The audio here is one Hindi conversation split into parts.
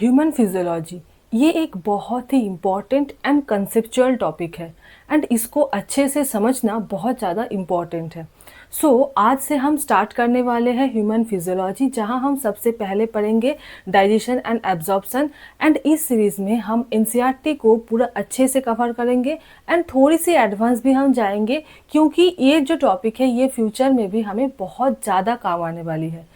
ह्यूमन फिजियोलॉजी ये एक बहुत ही इम्पॉर्टेंट एंड कंसेप्चुअल टॉपिक है एंड इसको अच्छे से समझना बहुत ज़्यादा इम्पॉर्टेंट है। आज से हम स्टार्ट करने वाले हैं ह्यूमन फिजियोलॉजी, जहां हम सबसे पहले पढ़ेंगे डाइजेशन एंड एब्जॉर्प्शन। एंड इस सीरीज़ में हम एनसीईआरटी को पूरा अच्छे से कवर करेंगे एंड थोड़ी सी एडवांस भी हम जाएंगे, क्योंकि ये जो टॉपिक है ये फ्यूचर में भी हमें बहुत ज़्यादा काम आने वाली है।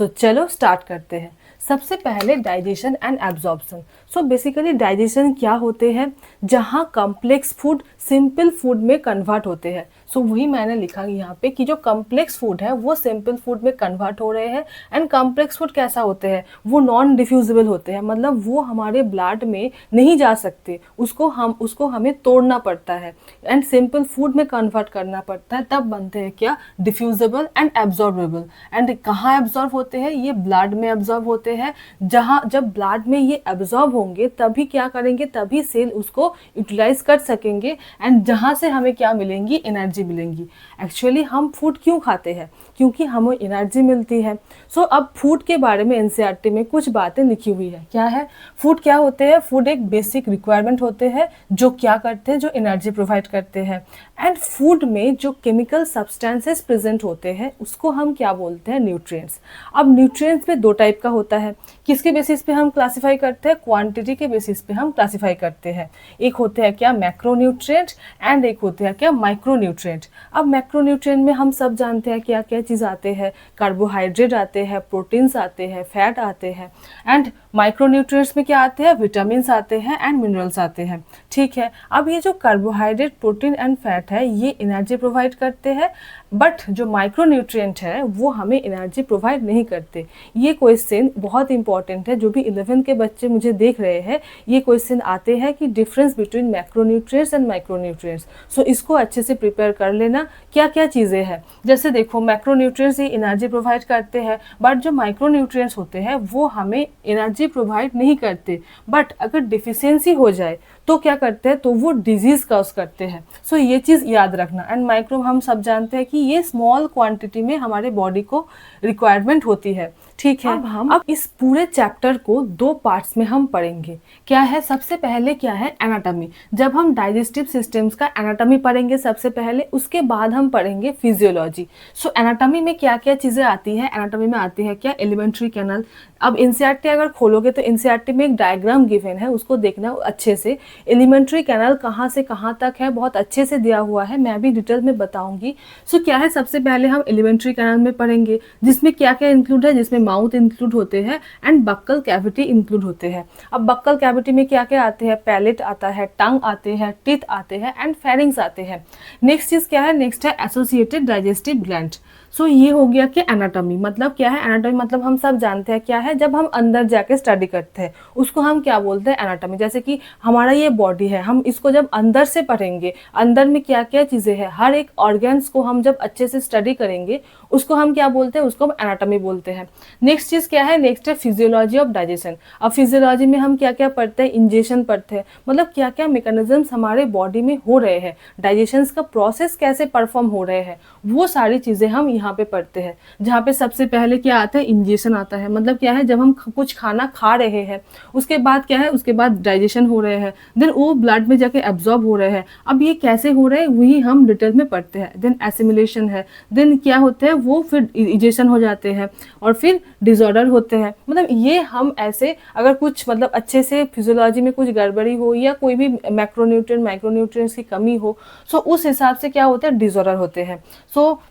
चलो स्टार्ट करते हैं। सबसे पहले digestion and absorption. Basically digestion क्या होते हैं, जहाँ कॉम्प्लेक्स फूड सिंपल फूड में कन्वर्ट होते हैं। वही मैंने लिखा यहाँ पे कि जो कॉम्प्लेक्स फूड है वो सिंपल फूड में कन्वर्ट हो रहे हैं। एंड कॉम्प्लेक्स फूड कैसा होते हैं, वो नॉन डिफ्यूजिबल होते हैं, मतलब वो हमारे ब्लड में नहीं जा सकते, उसको हमें तोड़ना पड़ता है एंड सिंपल फूड में कन्वर्ट करना पड़ता है, तब बनते हैं क्या, डिफ्यूजिबल एंड एब्जॉर्बेबल। एंड कहाँ एब्जॉर्ब होते हैं, ये ब्लड में एब्जॉर्ब होते हैं। जहाँ जब ब्लड में ये एब्जॉर्ब होंगे तभी क्या करेंगे, तभी सेल उसको यूटिलाइज कर सकेंगे एंड जहाँ से हमें क्या मिलेंगी, एनर्जी मिलेंगी। एक्चुअली हम फूड क्यों खाते हैं, क्योंकि हमें एनर्जी मिलती है। अब फूड के बारे में एनसीईआरटी में कुछ बातें लिखी हुई है। क्या है, फूड क्या होते हैं, फूड एक बेसिक रिक्वायरमेंट होते हैं जो क्या करते हैं, जो एनर्जी प्रोवाइड करते हैं। एंड फूड में जो केमिकल सब्सटेंसेस प्रेजेंट होते हैं उसको हम क्या बोलते हैं, न्यूट्रिएंट्स। अब न्यूट्रिएंट्स में दो टाइप का होता है। किसके बेसिस पे हम क्लासिफाई करते हैं, क्वांटिटी के बेसिस पे हम क्लासिफाई करते हैं। एक होते हैं क्या, मैक्रोन्यूट्रिएंट, एंड एक होते हैं क्या, माइक्रोन्यूट्रिएंट। अब मैक्रोन्यूट्रिएंट में हम सब जानते हैं क्या क्या चीज़ आते हैं, कार्बोहाइड्रेट आते हैं, प्रोटीन्स आते हैं, फैट आते हैं। एंड माइक्रोन्यूट्रिएंट्स में क्या आते हैं, विटामिन्स आते हैं एंड मिनरल्स आते हैं। ठीक है, अब ये जो कार्बोहाइड्रेट, प्रोटीन एंड फैट है ये एनर्जी प्रोवाइड करते हैं, बट जो माइक्रोन्यूट्रिएंट है वो हमें एनर्जी प्रोवाइड नहीं करते। ये क्वेश्चन बहुत इंपॉर्टेंट है, जो भी 11th के बच्चे मुझे देख रहे हैं, ये क्वेश्चन आते हैं कि difference between macronutrients and micronutrients. इसको अच्छे से प्रिपेयर कर लेना, क्या क्या चीज़ें हैं। जैसे देखो, मैक्रोन्यूट्रिएंट्स ये एनर्जी प्रोवाइड करते हैं, बट जो माइक्रोन्यूट्रिएंट्स होते हैं वो हमें एनर्जी प्रोवाइड नहीं करते, बट अगर डिफिशियंसी हो जाए तो क्या करते हैं, तो वो डिजीज कॉज करते हैं। ये चीज़ याद रखना। एंड माइक्रो हम सब जानते हैं कि ये स्मॉल क्वांटिटी में हमारे बॉडी को रिक्वायरमेंट होती है। ठीक है, अब इस पूरे चैप्टर को दो पार्ट्स में हम पढ़ेंगे। क्या है, सबसे पहले क्या है, एनाटॉमी। जब हम डाइजेस्टिव सिस्टम्स का एनाटॉमी पढ़ेंगे सबसे पहले, उसके बाद हम पढ़ेंगे फिजियोलॉजी। एनाटॉमी में क्या क्या चीज़ें आती है, एनाटॉमी में आती है क्या, एलिमेंट्री कैनल। अब एनसीईआरटी अगर खोलोगे तो एनसीईआरटी में एक डायग्राम गिवन है, उसको देखना अच्छे से। एलिमेंट्री कैनल कहाँ से कहाँ तक है बहुत अच्छे से दिया हुआ है, मैं भी डिटेल में बताऊंगी। क्या है, सबसे पहले हम एलिमेंट्री कैनल में पढ़ेंगे, जिसमें क्या क्या इंक्लूड है, जिसमें माउथ इंक्लूड होते हैं एंड बक्कल कैविटी इंक्लूड होते हैं। अब बक्कल कैविटी में क्या क्या आते हैं, पैलेट आता है, टंग आते हैं, टीथ आते हैं एंड फेरिंग्स आते हैं। नेक्स्ट चीज क्या है, नेक्स्ट है एसोसिएटेड डाइजेस्टिव ग्लैंड। ये हो गया कि एनाटॉमी मतलब क्या है, एनाटॉमी मतलब हम सब जानते हैं क्या है, जब हम अंदर जाके स्टडी करते हैं उसको हम क्या बोलते हैं, एनाटॉमी। जैसे कि हमारा ये बॉडी है, हम इसको जब अंदर से पढ़ेंगे, अंदर में क्या क्या चीज़ें हैं, हर एक ऑर्गन्स को हम जब अच्छे से स्टडी करेंगे उसको हम क्या बोलते हैं, उसको हम एनाटॉमी बोलते हैं। नेक्स्ट चीज़ क्या है, नेक्स्ट है फिजियोलॉजी ऑफ डाइजेशन। अब फिजियोलॉजी में हम क्या क्या पढ़ते हैं, इंजेशन पढ़ते हैं, मतलब क्या क्या मैकेनिज्म्स हमारे बॉडी में हो रहे हैं, डाइजेशन का प्रोसेस कैसे परफॉर्म हो रहे हैं, वो सारी चीज़ें हम यहाँ पे पढ़ते हैं। जहाँ पे सबसे पहले क्या आता है, इंजेशन आता है, मतलब क्या है, जब हम कुछ खाना खा रहे हैं उसके बाद क्या है, उसके बाद डाइजेशन हो रहे हैं, देन वो ब्लड में जाके एब्जॉर्ब हो रहे हैं। अब ये कैसे हो रहे हैं वही हम डिटेल में पढ़ते हैं। देन एसिमिलेशन है, देन क्या होते हैं वो, फिर इजेशन हो जाते हैं और फिर डिसऑर्डर होते हैं। मतलब ये हम ऐसे, अगर कुछ मतलब अच्छे से फिजियोलॉजी में कुछ गड़बड़ी हो या कोई भी मैक्रोन्यूट्रिएंट माइक्रोन्यूट्रिएंट्स की कमी हो, उस हिसाब से क्या होता है, डिसऑर्डर होते हैं।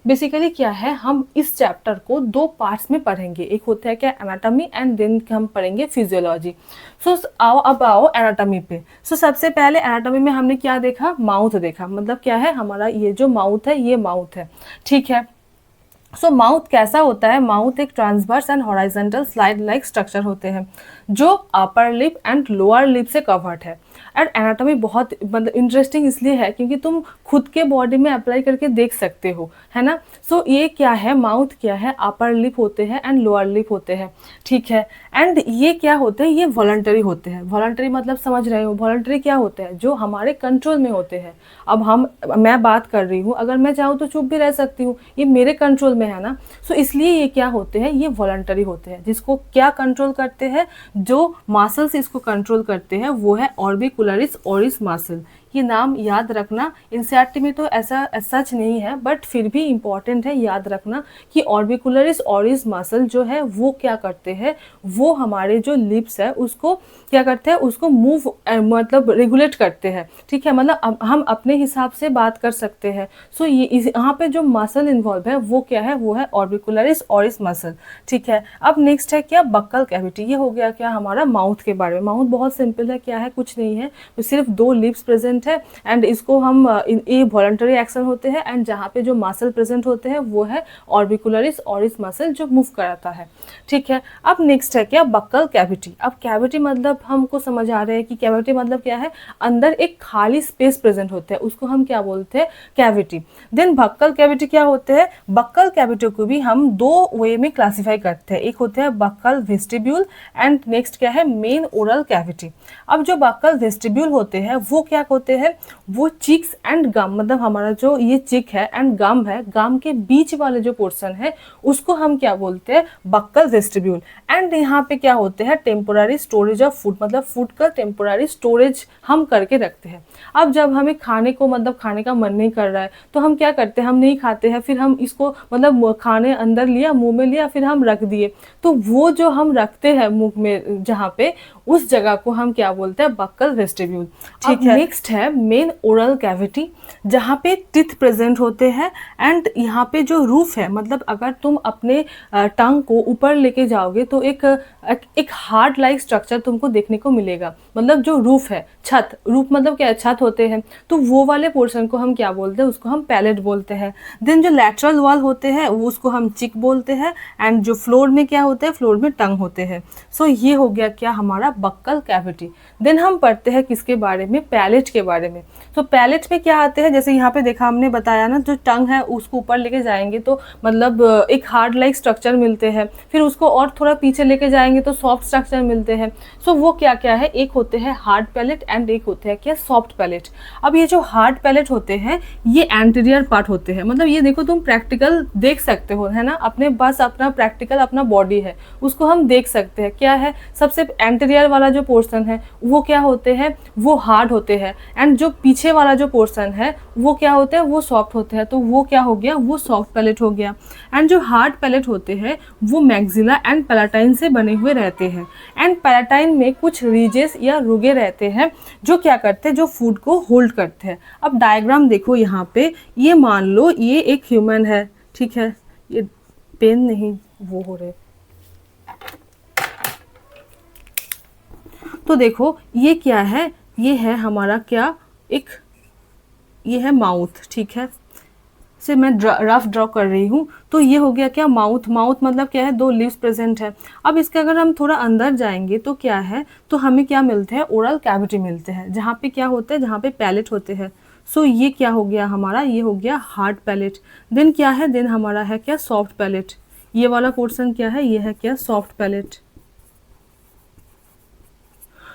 बेसिकली क्या है, हम इस चैप्टर को दो पार्ट्स में पढ़ेंगे, एक होता है क्या, एनाटॉमी, एंड देन हम पढ़ेंगे फिजियोलॉजी। अब आओ एनाटॉमी पे। सबसे पहले एनाटॉमी में हमने क्या देखा, माउथ देखा। मतलब क्या है, हमारा ये जो माउथ है ये माउथ है। ठीक है, माउथ कैसा होता है, माउथ एक transverse and horizontal slide like structure होते हैं जो upper lip and lower lip से कवर्ड है। एंड एनाटॉमी बहुत मतलब इंटरेस्टिंग इसलिए है क्योंकि तुम खुद के बॉडी में अप्लाई करके देख सकते हो, है ना। ये क्या है, माउथ क्या है, अपर लिप होते हैं एंड लोअर लिप होते हैं। ठीक है, एंड ये क्या होते हैं, ये वॉलंटरी होते हैं। वॉलंटरी मतलब समझ रहे हो, वॉलंटरी क्या होते हैं, जो हमारे कंट्रोल में होते हैं। अब मैं बात कर रही हूँ, अगर मैं चाहूँ तो चुप भी रह सकती हूँ, ये मेरे कंट्रोल में है ना, सो इसलिए ये क्या होते हैं, ये वॉलंटरी होते हैं। जिसको क्या कंट्रोल करते हैं, जो मसल्स इसको कंट्रोल करते हैं वो है ऑर्बिकुलरिस ओरिस मसल। ये नाम याद रखना, एनसीईआरटी में तो ऐसा सच नहीं है बट फिर भी इम्पॉर्टेंट है याद रखना कि ऑर्बिकुलरिस ओरिस मसल जो है वो क्या करते हैं, वो हमारे जो लिप्स है उसको क्या करते हैं, उसको मूव मतलब रेगुलेट करते हैं। ठीक है, मतलब हम अपने हिसाब से बात कर सकते हैं। सो ये यहाँ पे जो मसल इन्वॉल्व है वो क्या है, वो है ऑर्बिकुलरिस ओरिस मसल। ठीक है, अब नेक्स्ट है क्या, बक्कल कैविटी। ये हो गया क्या हमारा माउथ के बारे में। माउथ बहुत सिंपल है, क्या है, कुछ नहीं है, तो सिर्फ दो लिप्स प्रेजेंट है एंड इसको हम ये वॉलंटरी एक्शन होते हैं एंड जहाँ पे जो मसल प्रेजेंट होते हैं वो है ऑर्बिकुलरिस ओरिस मसल जो मूव कराता है। ठीक है, अब नेक्स्ट है क्या, बक्कल कैविटी। अब कैविटी मतलब हमको समझ आ रहे हैं कि कैविटी मतलब क्या है, अंदर एक खाली स्पेस प्रेजेंट होता है, उसको हम क्या बोलते हैं, कैविटी। देन बक्कल कैविटी क्या होते हैं, बक्कल कैविटी को भी हम दो वे में क्लासिफाई करते हैं। एक होता है बक्कल वेस्टिब्यूल एंड नेक्स्ट क्या है, मेन ओरल कैविटी। अब जो बक्कल वेस्टिब्यूल होते हैं वो क्या होते हैं, वो चिक्स एंड गम, मतलब हमारा जो ये चिक है एंड गम है, गम के बीच वाले जो पोर्शन है उसको हम क्या बोलते हैं, बक्कल वेस्टिब्यूल। एंड यहाँ पे क्या होते हैं, टेम्पोररी स्टोरेज ऑफ फूड, मतलब फूड का टेम्पोररी स्टोरेज हम करके रखते हैं। अब जब हमें खाने को मतलब खाने का मन नहीं कर रहा है तो हम क्या करते हैं, हम नहीं खाते हैं, फिर हम इसको मतलब खाने अंदर लिया, मुंह में लिया, फिर हम रख दिए, तो वो जो हम रखते हैं मुंह में जहाँ पे, उस जगह को हम क्या बोलते हैं, बक्कल वेस्टिब्यूल। ठीक है, नेक्स्ट है मेन ओरल कैविटी, जहाँ पे टिथ प्रेजेंट होते हैं एंड यहाँ पे जो रूफ है, मतलब अगर तुम अपने टंग को ऊपर लेके जाओगे तो एक हार्ड लाइक स्ट्रक्चर तुमको देखने को मिलेगा। मतलब जो रूफ है, छत, रूफ मतलब क्या है, छत होते हैं, तो वो वाले पोर्शन को हम क्या बोलते हैं, उसको हम पैलेट बोलते हैं। देन जो लैटरल वॉल होते हैं वो उसको हम चिक बोलते हैं एंड जो फ्लोर में क्या होते हैं, फ्लोर में टंग होते हैं। सो ये हो गया क्या हमारा बक्कल कैविटी। देन हम पढ़ते हैं किसके बारे में, पैलेट के बारे में। तो पैलेट में क्या आते हैं, जैसे यहाँ पे देखा हमने बताया ना, जो टंग है उसको ऊपर लेके जाएंगे तो मतलब एक हार्ड लाइक स्ट्रक्चर मिलते हैं, फिर उसको और थोड़ा पीछे लेके जाएंगे तो सॉफ्ट स्ट्रक्चर मिलते हैं। सो वो क्या क्या है, एक होते हैं हार्ड पैलेट एंड एक होते हैं क्या, सॉफ्ट पैलेट। अब ये जो हार्ड पैलेट होते हैं ये एंटीरियर पार्ट होते हैं, मतलब ये देखो तुम प्रैक्टिकल देख सकते हो, है ना, अपने बस अपना प्रैक्टिकल अपना बॉडी है उसको हम देख सकते हैं। क्या है, सबसे एंटीरियर वाला जो पोर्शन है वो क्या होते हैं, वो हार्ड होते हैं एंड जो पीछे वाला जो पोर्शन है वो क्या होते हैं, वो सॉफ्ट होते हैं। तो वो क्या हो गया, वो सॉफ्ट पैलेट हो गया। एंड जो हार्ड पैलेट होते हैं वो मैक्सिला एंड पैलेटाइन से बने हुए रहते हैं एंड पैलेटाइन में कुछ रीजेस या रुगे रहते हैं जो क्या करते हैं, जो फूड को होल्ड करते हैं। अब डायग्राम देखो यहाँ पे, ये मान लो ये एक ह्यूमन है, ठीक है, ये पेन नहीं वो हो रहे, तो देखो ये क्या है, ये है हमारा क्या, एक ये है माउथ। ठीक है, से मैं रफ ड्रॉ कर रही हूँ, तो ये हो गया क्या, माउथ। माउथ मतलब क्या है, दो लिप्स प्रेजेंट है। अब इसके अगर हम थोड़ा अंदर जाएंगे तो क्या है, तो हमें क्या मिलते हैं, ओरल कैविटी मिलते हैं, जहाँ पे क्या होते हैं, जहाँ पे पैलेट होते हैं। सो ये क्या हो गया हमारा, ये हो गया हार्ड पैलेट। देन क्या है, देन हमारा है क्या, सॉफ्ट पैलेट। ये वाला पोर्शन क्या है, ये है क्या, सॉफ्ट पैलेट।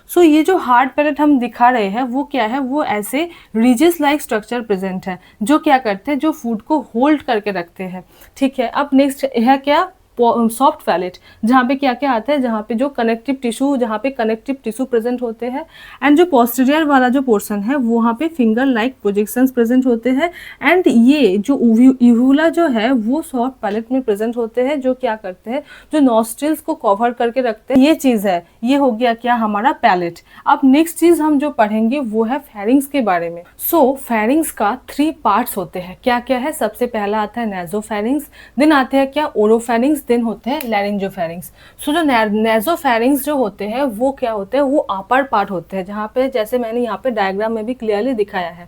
सो ये जो हार्ड पैलेट हम दिखा रहे हैं वो क्या है, वो ऐसे रिजेस लाइक स्ट्रक्चर प्रेजेंट है जो क्या करते हैं, जो फूड को होल्ड करके रखते हैं। ठीक है, अब नेक्स्ट है क्या, सॉफ्ट पैलेट, जहाँ पे क्या क्या आता है, जहाँ पे जो कनेक्टिव टिश्यू, जहाँ पे कनेक्टिव टिश्यू प्रेजेंट होते हैं एंड जो पोस्टीरियर वाला जो पोर्शन है वहाँ पे फिंगर लाइक प्रोजेक्शंस प्रेजेंट होते हैं एंड ये जो यूवुला जो है वो सॉफ्ट पैलेट में प्रेजेंट होते हैं, जो क्या करते हैं, जो नॉस्ट्रिल्स को कवर करके रखते हैं। ये चीज़ है, ये हो गया क्या हमारा पैलेट। अब नेक्स्ट चीज़ हम जो पढ़ेंगे वो है फेरिंग्स के बारे में। सो फेरिंग्स का 3 पार्ट्स होते हैं, क्या क्या है, सबसे पहला आता है नेजोफेरिंग्स, देन आते हैं क्या, ओरोफेरिंग्स, देन होते हैं लैरिंजोफेरिंग्स। सो जो नेजोफेरिंग्स जो होते हैं वो क्या होते हैं, वो अपर पार्ट होते हैं, जहाँ पे जैसे मैंने यहाँ पे डायग्राम में भी क्लियरली दिखाया है,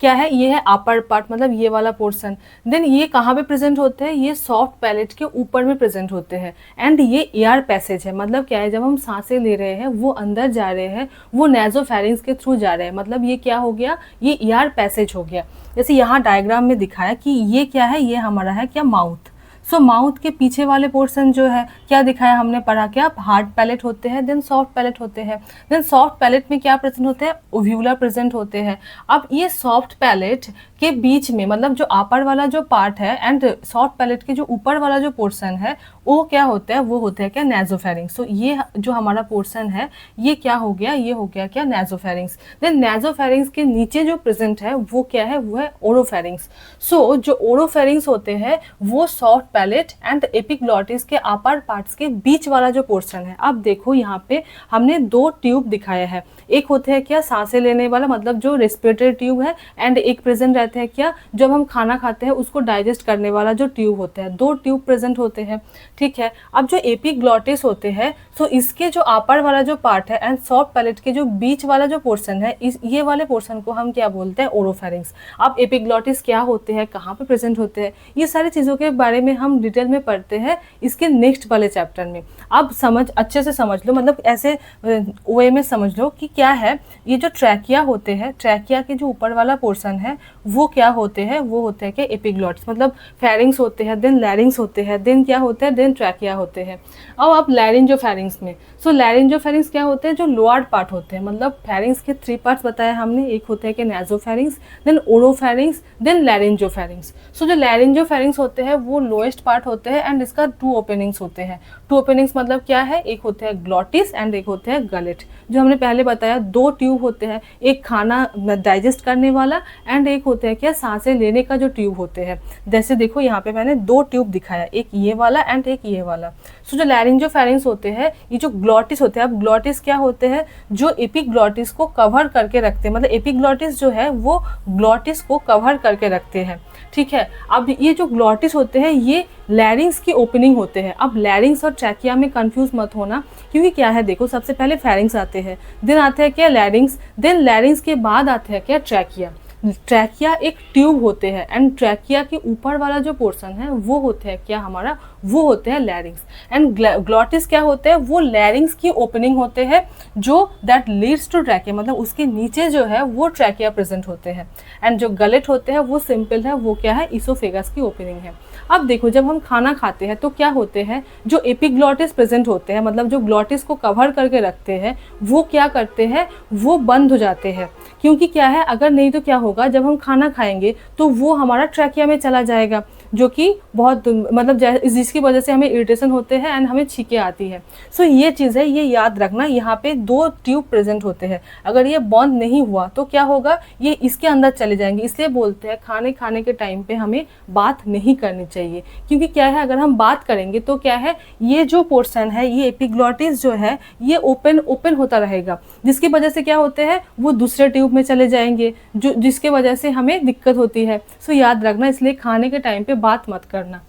क्या है, ये है अपर पार्ट, मतलब ये वाला पोर्शन। देन ये कहाँ पे प्रेजेंट होते हैं, ये सॉफ्ट पैलेट के ऊपर में प्रेजेंट होते हैं एंड ये एयर पैसेज है, मतलब क्या है, जब हम सांसें ले रहे हैं वो अंदर जा रहे हैं, वो नेजोफेरिंग्स के थ्रू जा रहे हैं, मतलब ये क्या हो गया, ये एयर पैसेज हो गया। जैसे यहाँ डायग्राम में दिखाया कि ये क्या है, ये हमारा है क्या, माउथ। सो माउथ के पीछे वाले पोर्शन जो है क्या दिखाया हमने पढ़ा, क्या हार्ड पैलेट होते हैं, देन सॉफ्ट पैलेट होते हैं। देन सॉफ्ट पैलेट में क्या प्रेजेंट होते हैं, ओव्यूलर प्रेजेंट होते हैं। अब ये सॉफ्ट पैलेट के बीच में मतलब जो अपर वाला जो पार्ट है एंड सॉफ्ट पैलेट के जो ऊपर वाला जो पोर्शन है वो क्या होता है, वो होता है क्या, नेजोफेरिंक्स। सो ये जो हमारा पोर्शन है ये क्या हो गया, ये हो गया क्या, नेजोफेरिंक्स। देन नेजोफेरिंक्स के नीचे जो प्रेजेंट है वो क्या है, वो है ओरोफेरिंक्स। सो जो ओरोफेरिंक्स होते हैं वो सॉफ्ट पैलेट एंड एपिग्लॉटिस के अपर पार्ट्स के बीच वाला जो पोर्शन है। अब देखो यहाँ पे हमने दो ट्यूब दिखाया है, एक होते हैं क्या, सांसें लेने वाला मतलब जो रेस्पिरेटरी ट्यूब है, एंड एक प्रेजेंट रहते हैं क्या, जब हम खाना खाते हैं उसको डाइजेस्ट करने वाला जो ट्यूब होता है। दो ट्यूब प्रेजेंट होते हैं, ठीक है। अब जो एपिग्लॉटिस होते हैं सो इसके जो अपर वाला जो पार्ट है एंड सॉफ्ट पैलेट के जो बीच वाला जो पोर्शन है, इस ये वाले पोर्शन को हम क्या बोलते हैं, ओरोफेरिंक्स। अब एपिग्लॉटिस क्या होते हैं, कहाँ पे प्रेजेंट होते हैं, ये सारी चीज़ों के बारे में हम डिटेल में पढ़ते हैं इसके नेक्स्ट वाले चैप्टर में। अब समझ अच्छे से समझ लो, मतलब ऐसे वे में समझ लो कि क्या है, ये जो ट्रैकिया होते हैं, ट्रैकिया के जो ऊपर वाला पोर्शन है वो क्या होते हैं, वो होते हैं कि एपिग्लॉटिस, मतलब फेरिंग्स होते हैं, देन लैरिंग्स होते हैं, देन क्या होते हैं, देन ट्रैकिया होते हैं। अब लैरिंजोफेरिंग्स में, सो लैरिंजोफेरिंग्स क्या होते हैं, जो लोअर पार्ट होते हैं, मतलब फेरिंग्स के 3 पार्ट्स बताया हमने, एक होते हैं कि नेजोफेरिंग्स, देन ओरोफेरिंग्स, देन लैरिंजोफेरिंग्स। सो जो लैरिंजोफेरिंग्स होते हैं वो लोएस्ट पार्ट होते हैं एंड इसका 2 ओपनिंग्स होते हैं। 2 ओपनिंग्स मतलब क्या है, एक होते हैं ग्लॉटिस एंड एक होते हैं गलेट। जो हमने पहले बताया 2 ट्यूब होते हैं, एक खाना डाइजेस्ट करने वाला एंड एक होते हैं क्या, सांसें लेने का जो ट्यूब होते हैं। जैसे देखो यहाँ पे मैंने 2 ट्यूब दिखाया, एक ये वाला एंड एक ये वाला। सो जो लैरिंजोफेरिंग्स होते हैं, ये जो ग्लॉटिस होते हैं, अब ग्लॉटिस क्या होते हैं, जो एपिग्लॉटिस को कवर करके रखते हैं, मतलब एपिग्लॉटिस जो है वो ग्लॉटिस को कवर करके रखते हैं, ठीक है। अब ये जो ग्लॉटिस होते हैं ये लैरिंग्स की ओपनिंग होते हैं। अब लैरिंग्स और ट्रैकिया में कंफ्यूज मत होना, क्योंकि क्या है देखो, सबसे पहले फेरिंग्स आते हैं, देन आते हैं क्या, लैरिंग्स, देन लैरिंग्स के बाद आते हैं क्या, ट्रैकिया। ट्रैकिया एक ट्यूब होते हैं एंड ट्रैकिया के ऊपर वाला जो पोर्शन है वो होते हैं क्या हमारा, वो होते हैं लैरिंग्स। एंड ग्लॉटिस क्या होते हैं, वो लैरिंग्स की ओपनिंग होते हैं जो दैट लीड्स टू ट्रैकिया, मतलब उसके नीचे जो है वो ट्रैकिया प्रेजेंट होते हैं। एंड जो गलेट होते हैं वो सिंपल है, वो क्या है, इसोफेगस की ओपनिंग है। अब देखो जब हम खाना खाते हैं तो क्या होते हैं, जो एपिग्लॉटिस प्रेजेंट होते हैं, मतलब जो ग्लॉटिस को कवर करके रखते हैं, वो क्या करते हैं, वो बंद हो जाते हैं। क्योंकि क्या है, अगर नहीं तो क्या होगा, जब हम खाना खाएंगे तो वो हमारा ट्रैकिया में चला जाएगा, जो कि बहुत मतलब जिसकी वजह से हमें इरिटेशन होते हैं एंड हमें छींके आती है। सो ये चीज़ है, ये याद रखना, यहाँ पे 2 ट्यूब प्रेजेंट होते हैं, अगर ये बंद नहीं हुआ तो क्या होगा, ये इसके अंदर चले जाएंगे। इसलिए बोलते हैं खाने के टाइम पे हमें बात नहीं करनी चाहिए, क्योंकि क्या है, अगर हम बात करेंगे तो क्या है, ये जो पोर्शन है, ये एपिग्लॉटिस जो है ये ओपन होता रहेगा, जिसकी वजह से क्या होते हैं, वो दूसरे ट्यूब में चले जाएंगे, जो जिसके वजह से हमें दिक्कत होती है। सो याद रखना, इसलिए खाने के टाइम पे बात मत करना,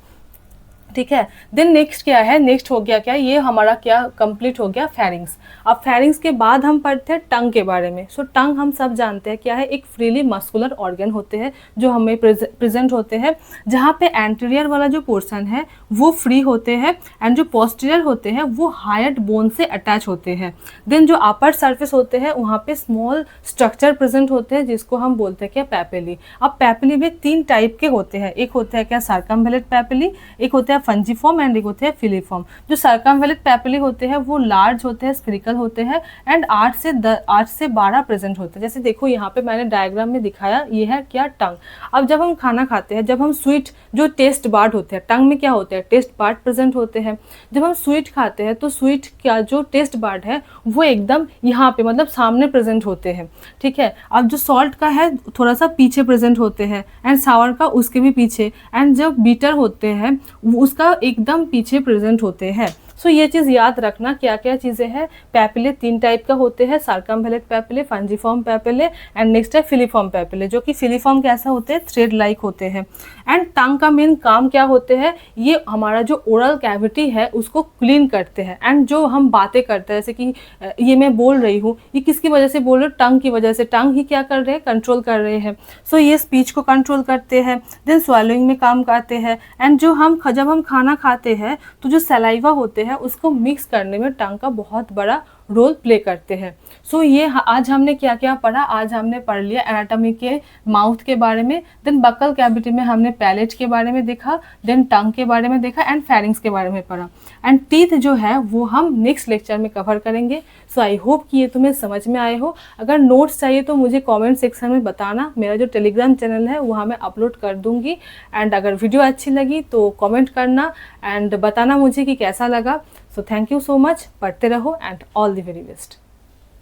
ठीक है। देन नेक्स्ट क्या है, नेक्स्ट हो गया क्या, ये हमारा क्या कंप्लीट हो गया, फेरिंग्स। अब फेरिंग्स के बाद हम पढ़ते हैं टंग के बारे में। सो टंग हम सब जानते हैं क्या है, एक फ्रीली मस्कुलर ऑर्गन होते हैं जो हमें प्रेजेंट होते हैं, जहाँ पे एंटीरियर वाला जो पोर्शन है वो फ्री होते हैं एंड जो पोस्टीरियर होते हैं वो हायर्ड बोन से अटैच होते हैं। देन जो अपर सर्फेस होते हैं वहाँ पे स्मॉल स्ट्रक्चर प्रेजेंट होते हैं जिसको हम बोलते हैं क्या, पैपिली। अब पैपिली में 3 टाइप के होते हैं, एक होता है क्या, सर्कमवेलेट पैपिली, एक होता है फंजीफॉर्म एंड एक होते हैं फिलीफॉर्म। जो सर्कमवेलेट पैपिली होते हैं वो लार्ज होते हैं, स्फेरिकल होते हैं एंड 8 से 12 प्रेजेंट होते हैं। जैसे देखो यहाँ पे मैंने डायग्राम में दिखाया, ये है क्या, टंग। अब जब हम खाना खाते हैं, जब हम स्वीट, जो टेस्ट बार्ड होते हैं, टंग में क्या होते हैं, टेस्ट बार्ड प्रेजेंट होते हैं। जब हम स्वीट खाते हैं तो स्वीट का जो टेस्ट बार्ड है वो एकदम यहाँ पे मतलब सामने प्रेजेंट होते हैं, ठीक है। अब जो सॉल्ट का है थोड़ा सा पीछे प्रेजेंट होते हैं एंड सावर का उसके भी पीछे, एंड जब बीटर होते हैं उसका एकदम पीछे प्रेजेंट होते हैं। सो ये चीज़ याद रखना, क्या क्या चीज़ें हैं, पैपिले 3 टाइप का होते हैं, सर्कमवेलेट पैपिले, फंजीफॉर्म पैपिले एंड नेक्स्ट है फिलीफॉर्म पैपिले, जो कि फिलीफॉर्म कैसा होते हैं, थ्रेड लाइक होते हैं। एंड टंग का मेन काम क्या होते हैं, ये हमारा जो ओरल कैविटी है उसको क्लीन करते हैं। एंड जो हम बातें करते हैं, जैसे कि ये मैं बोल रही हूँ, ये किसकी वजह से बोल रही हूँ, टंग की वजह से। टंग ही क्या कर रहे हैं, कंट्रोल कर रहे हैं। सो ये स्पीच को कंट्रोल करते हैं, देन स्वैलोइंग में काम करते हैं। एंड जो जब हम खाना खाते हैं तो जो सलाइवा होते हैं उसको मिक्स करने में टंग का बहुत बड़ा रोल प्ले करते हैं। सो ये आज हमने क्या क्या पढ़ा, आज हमने पढ़ लिया एनाटॉमी के माउथ के बारे में, देन बक्कल कैविटी में हमने पैलेट के बारे में देखा, देन टंग के बारे में देखा एंड फेरिंग्स के बारे में पढ़ा। एंड टीथ जो है वो हम नेक्स्ट लेक्चर में कवर करेंगे। सो आई होप कि ये तुम्हें समझ में आए हो। अगर नोट्स चाहिए तो मुझे कमेंट सेक्शन में बताना, मेरा जो टेलीग्राम चैनल है वहाँ मैं अपलोड कर दूँगी। एंड अगर वीडियो अच्छी लगी तो कमेंट करना एंड बताना मुझे कि कैसा लगा। So thank you so much, पढ़ते रहो and all the very best.